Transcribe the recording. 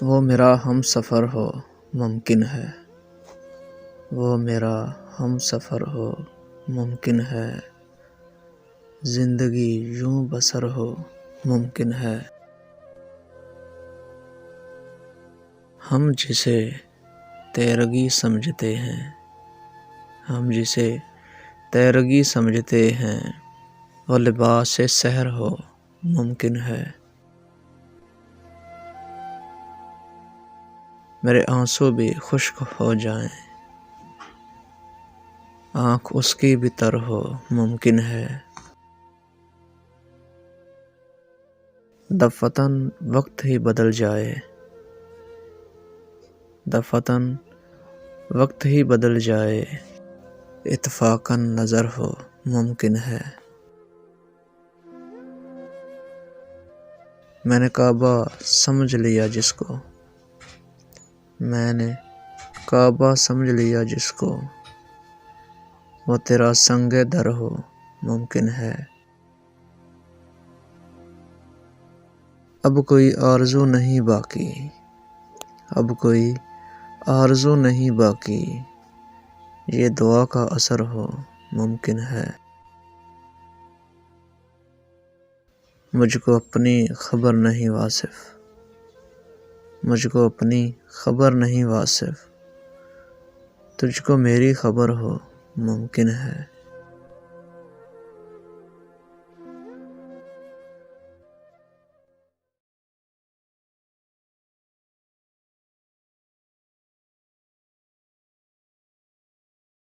وہ میرا ہم سفر ہو ممکن ہے، وہ میرا ہم سفر ہو ممکن ہے، زندگی یوں بسر ہو ممکن ہے۔ ہم جسے تیرگی سمجھتے ہیں، ہم جسے تیرگی سمجھتے ہیں، وہ لباس سحر ہو ممکن ہے۔ میرے آنسو بھی خشک ہو جائیں، آنکھ اس کی بھی تر ہو ممکن ہے۔ دفعتاً وقت ہی بدل جائے، دفعتاً وقت ہی بدل جائے، اتفاقاً نظر ہو ممکن ہے۔ میں نے کعبہ سمجھ لیا جس کو، میں نے کعبہ سمجھ لیا جس کو، وہ تیرا سنگ در ہو ممکن ہے۔ اب کوئی آرزو نہیں باقی، اب کوئی آرزو نہیں باقی، یہ دعا کا اثر ہو ممکن ہے۔ مجھ کو اپنی خبر نہیں واصف، مجھ کو اپنی خبر نہیں واصف، تجھ کو میری خبر ہو ممکن ہے۔